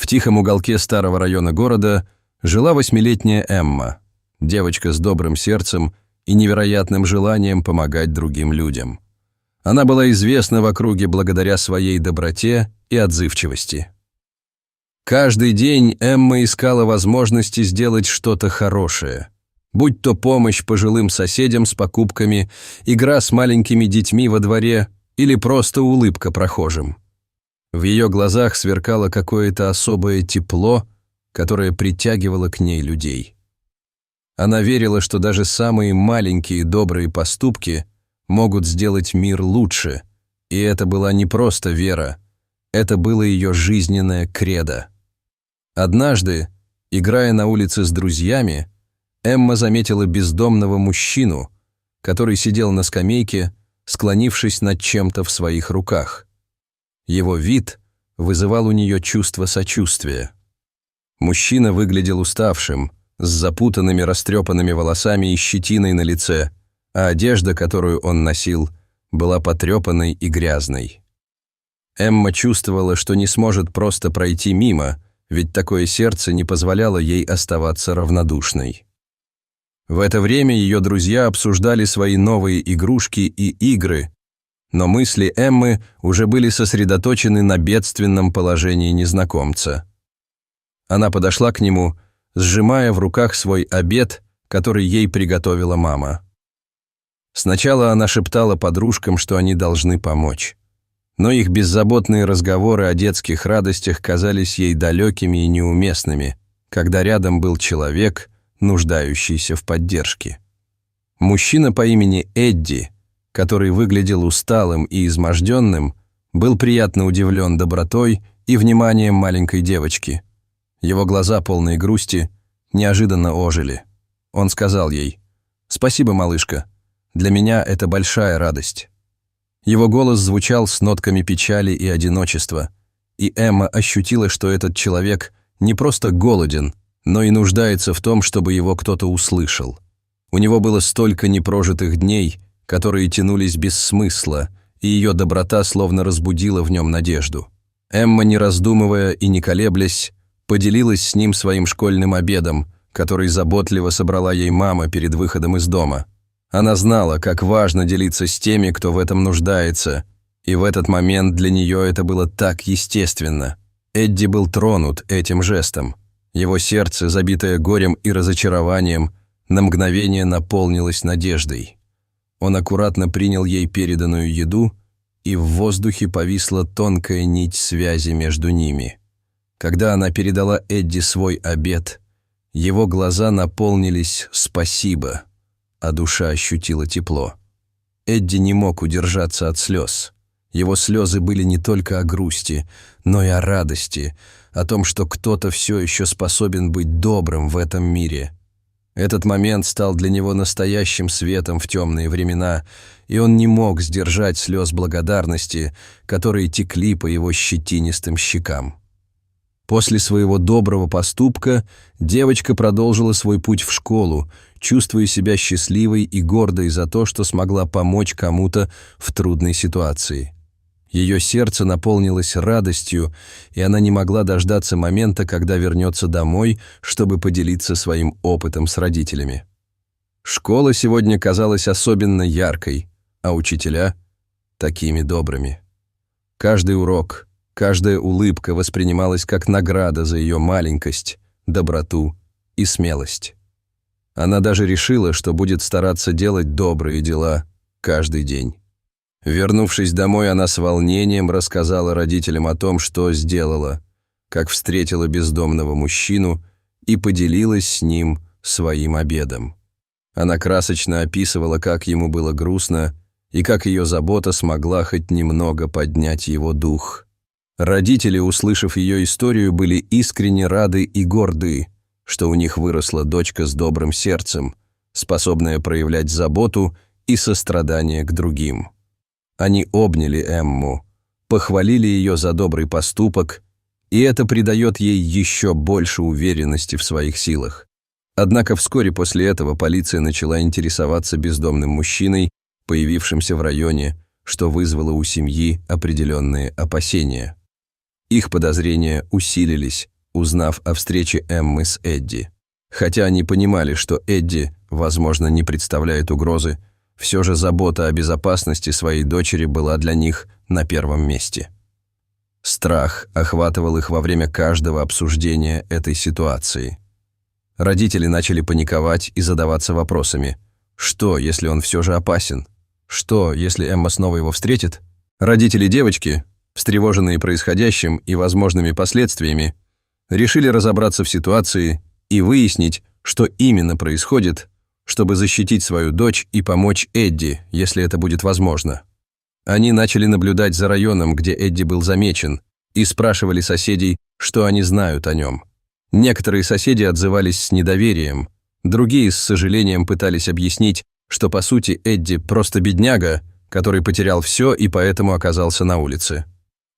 В тихом уголке старого района города жила 8-летняя Эмма, девочка с добрым сердцем и невероятным желанием помогать другим людям. Она была известна в округе благодаря своей доброте и отзывчивости. Каждый день Эмма искала возможности сделать что-то хорошее, будь то помощь пожилым соседям с покупками, игра с маленькими детьми во дворе или просто улыбка прохожим. В ее глазах сверкало какое-то особое тепло, которое притягивало к ней людей. Она верила, что даже самые маленькие добрые поступки могут сделать мир лучше, и это была не просто вера, это было ее жизненное кредо. Однажды, играя на улице с друзьями, Эмма заметила бездомного мужчину, который сидел на скамейке, склонившись над чем-то в своих руках. Его вид вызывал у нее чувство сочувствия. Мужчина выглядел уставшим, с запутанными растрепанными волосами и щетиной на лице, а одежда, которую он носил, была потрепанной и грязной. Эмма чувствовала, что не сможет просто пройти мимо, ведь такое сердце не позволяло ей оставаться равнодушной. В это время ее друзья обсуждали свои новые игрушки и игры, но мысли Эммы уже были сосредоточены на бедственном положении незнакомца. Она подошла к нему, сжимая в руках свой обед, который ей приготовила мама. Сначала она шептала подружкам, что они должны помочь, но их беззаботные разговоры о детских радостях казались ей далекими и неуместными, когда рядом был человек, нуждающийся в поддержке. Мужчина по имени Эдди, который выглядел усталым и изможденным, был приятно удивлен добротой и вниманием маленькой девочки. Его глаза, полные грусти, неожиданно ожили. Он сказал ей: «Спасибо, малышка, для меня это большая радость». Его голос звучал с нотками печали и одиночества, и Эмма ощутила, что этот человек не просто голоден, но и нуждается в том, чтобы его кто-то услышал. У него было столько непрожитых дней, которые тянулись без смысла, и ее доброта словно разбудила в нем надежду. Эмма, не раздумывая и не колеблясь, поделилась с ним своим школьным обедом, который заботливо собрала ей мама перед выходом из дома. Она знала, как важно делиться с теми, кто в этом нуждается, и в этот момент для нее это было так естественно. Эдди был тронут этим жестом. Его сердце, забитое горем и разочарованием, на мгновение наполнилось надеждой. Он аккуратно принял ей переданную еду, и в воздухе повисла тонкая нить связи между ними. Когда она передала Эдди свой обед, его глаза наполнились «спасибо», а душа ощутила тепло. Эдди не мог удержаться от слез. Его слезы были не только о грусти, но и о радости, о том, что кто-то все еще способен быть добрым в этом мире. Этот момент стал для него настоящим светом в темные времена, и он не мог сдержать слез благодарности, которые текли по его щетинистым щекам. После своего доброго поступка девочка продолжила свой путь в школу, чувствуя себя счастливой и гордой за то, что смогла помочь кому-то в трудной ситуации. Ее сердце наполнилось радостью, и она не могла дождаться момента, когда вернется домой, чтобы поделиться своим опытом с родителями. Школа сегодня казалась особенно яркой, а учителя — такими добрыми. Каждый урок, каждая улыбка воспринималась как награда за ее маленькость, доброту и смелость. Она даже решила, что будет стараться делать добрые дела каждый день. Вернувшись домой, она с волнением рассказала родителям о том, что сделала, как встретила бездомного мужчину и поделилась с ним своим обедом. Она красочно описывала, как ему было грустно и как ее забота смогла хоть немного поднять его дух. Родители, услышав ее историю, были искренне рады и горды, что у них выросла дочка с добрым сердцем, способная проявлять заботу и сострадание к другим. Они обняли Эмму, похвалили ее за добрый поступок, и это придает ей еще больше уверенности в своих силах. Однако вскоре после этого полиция начала интересоваться бездомным мужчиной, появившимся в районе, что вызвало у семьи определенные опасения. Их подозрения усилились, узнав о встрече Эммы с Эдди. Хотя они понимали, что Эдди, возможно, не представляет угрозы, все же забота о безопасности своей дочери была для них на первом месте. Страх охватывал их во время каждого обсуждения этой ситуации. Родители начали паниковать и задаваться вопросами: что, если он все же опасен? Что, если Эмма снова его встретит? Родители девочки, встревоженные происходящим и возможными последствиями, решили разобраться в ситуации и выяснить, что именно происходит, чтобы защитить свою дочь и помочь Эдди, если это будет возможно. Они начали наблюдать за районом, где Эдди был замечен, и спрашивали соседей, что они знают о нем. Некоторые соседи отзывались с недоверием, другие с сожалением пытались объяснить, что по сути Эдди просто бедняга, который потерял все и поэтому оказался на улице.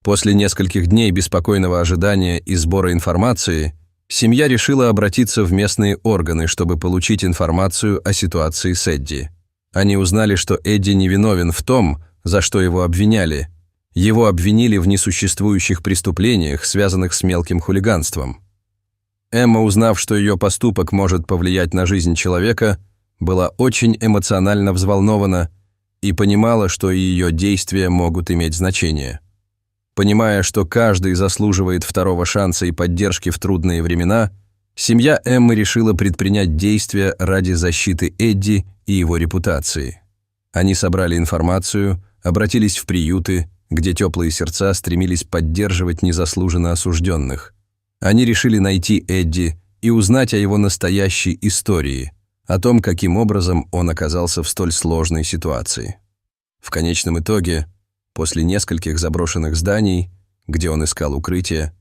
После нескольких дней беспокойного ожидания и сбора информации, семья решила обратиться в местные органы, чтобы получить информацию о ситуации с Эдди. Они узнали, что Эдди невиновен в том, за что его обвиняли. Его обвинили в несуществующих преступлениях, связанных с мелким хулиганством. Эмма, узнав, что ее поступок может повлиять на жизнь человека, была очень эмоционально взволнована и понимала, что ее действия могут иметь значение. Понимая, что каждый заслуживает второго шанса и поддержки в трудные времена, семья Эммы решила предпринять действия ради защиты Эдди и его репутации. Они собрали информацию, обратились в приюты, где теплые сердца стремились поддерживать незаслуженно осужденных. Они решили найти Эдди и узнать о его настоящей истории, о том, каким образом он оказался в столь сложной ситуации. В конечном итоге, после нескольких заброшенных зданий, где он искал укрытие,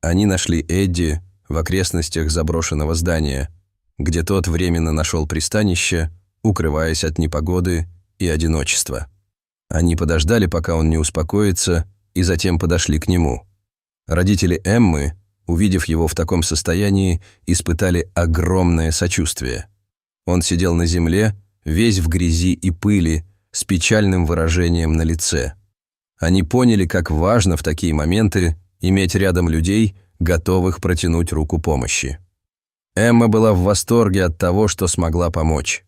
они нашли Эдди в окрестностях заброшенного здания, где тот временно нашел пристанище, укрываясь от непогоды и одиночества. Они подождали, пока он не успокоится, и затем подошли к нему. Родители Эммы, увидев его в таком состоянии, испытали огромное сочувствие. Он сидел на земле, весь в грязи и пыли, с печальным выражением на лице. Они поняли, как важно в такие моменты иметь рядом людей, готовых протянуть руку помощи. Эмма была в восторге от того, что смогла помочь.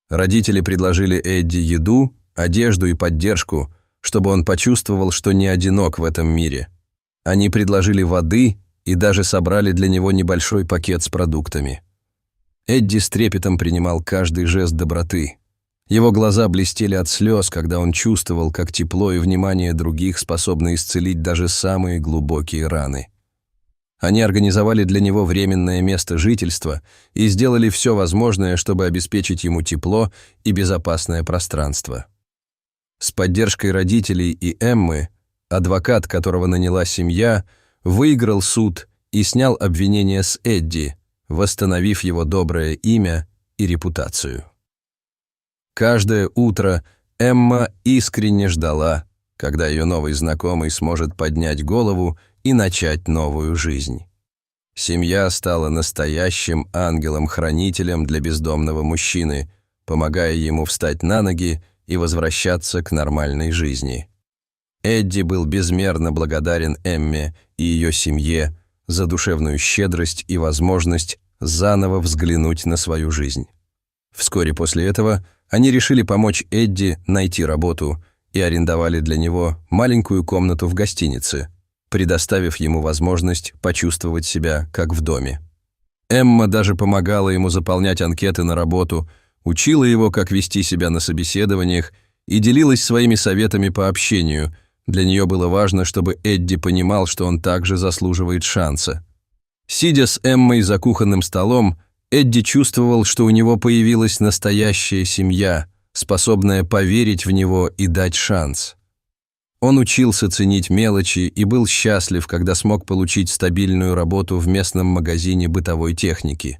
Родители предложили Эдди еду, одежду и поддержку, чтобы он почувствовал, что не одинок в этом мире. Они предложили воды и даже собрали для него небольшой пакет с продуктами. Эдди с трепетом принимал каждый жест доброты. Его глаза блестели от слез, когда он чувствовал, как тепло и внимание других способны исцелить даже самые глубокие раны. Они организовали для него временное место жительства и сделали все возможное, чтобы обеспечить ему тепло и безопасное пространство. С поддержкой родителей и Эммы, адвокат, которого наняла семья, выиграл суд и снял обвинение с Эдди, восстановив его доброе имя и репутацию. Каждое утро Эмма искренне ждала, когда ее новый знакомый сможет поднять голову и начать новую жизнь. Семья стала настоящим ангелом-хранителем для бездомного мужчины, помогая ему встать на ноги и возвращаться к нормальной жизни. Эдди был безмерно благодарен Эмме и ее семье за душевную щедрость и возможность заново взглянуть на свою жизнь. Вскоре после этого они решили помочь Эдди найти работу и арендовали для него маленькую комнату в гостинице, предоставив ему возможность почувствовать себя как в доме. Эмма даже помогала ему заполнять анкеты на работу, учила его, как вести себя на собеседованиях и делилась своими советами по общению. Для нее было важно, чтобы Эдди понимал, что он также заслуживает шанса. Сидя с Эммой за кухонным столом, Эдди чувствовал, что у него появилась настоящая семья, способная поверить в него и дать шанс. Он учился ценить мелочи и был счастлив, когда смог получить стабильную работу в местном магазине бытовой техники.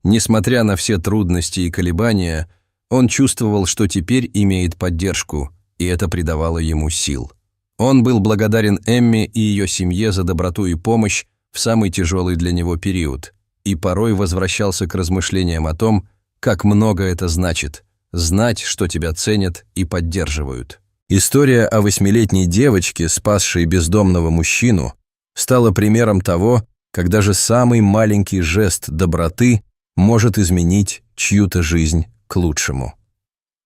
Несмотря на все трудности и колебания, он чувствовал, что теперь имеет поддержку, и это придавало ему сил. Он был благодарен Эмме и ее семье за доброту и помощь в самый тяжелый для него период, и порой возвращался к размышлениям о том, как много это значит – знать, что тебя ценят и поддерживают. История о 8-летней девочке, спасшей бездомного мужчину, стала примером того, когда же самый маленький жест доброты может изменить чью-то жизнь к лучшему.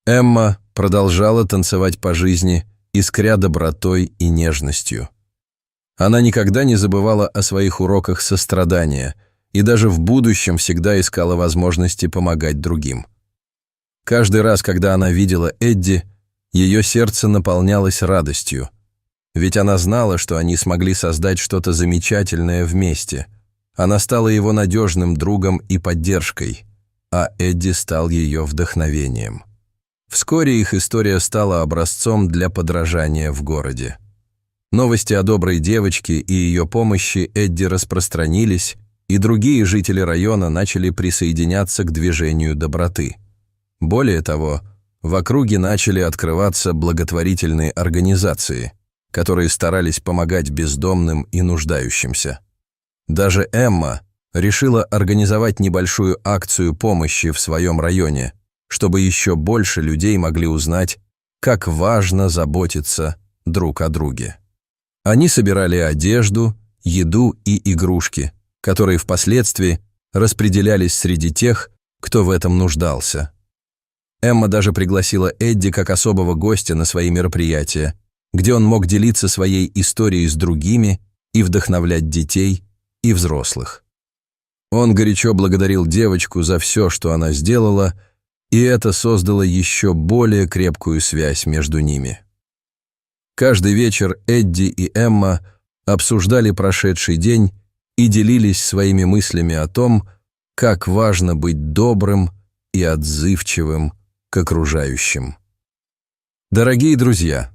Эмма продолжала танцевать по жизни, искря добротой и нежностью. Она никогда не забывала о своих уроках сострадания и даже в будущем всегда искала возможности помогать другим. Каждый раз, когда она видела Эдди, ее сердце наполнялось радостью, ведь она знала, что они смогли создать что-то замечательное вместе. Она стала его надежным другом и поддержкой, а Эдди стал ее вдохновением. Вскоре их история стала образцом для подражания в городе. Новости о доброй девочке и ее помощи Эдди распространились, и другие жители района начали присоединяться к движению доброты. Более того, в округе начали открываться благотворительные организации, которые старались помогать бездомным и нуждающимся. Даже Эмма решила организовать небольшую акцию помощи в своем районе, чтобы еще больше людей могли узнать, как важно заботиться друг о друге. Они собирали одежду, еду и игрушки, которые впоследствии распределялись среди тех, кто в этом нуждался. Эмма даже пригласила Эдди как особого гостя на свои мероприятия, где он мог делиться своей историей с другими и вдохновлять детей и взрослых. Он горячо благодарил девочку за все, что она сделала, и это создало еще более крепкую связь между ними. Каждый вечер Эдди и Эмма обсуждали прошедший день и делились своими мыслями о том, как важно быть добрым и отзывчивым к окружающим. Дорогие друзья,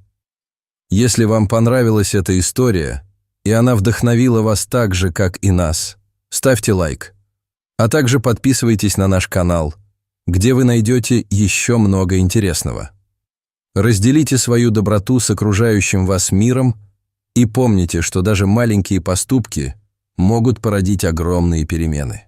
если вам понравилась эта история, и она вдохновила вас так же, как и нас, ставьте лайк, а также подписывайтесь на наш канал, где вы найдете еще много интересного. Разделите свою доброту с окружающим вас миром и помните, что даже маленькие поступки могут породить огромные перемены.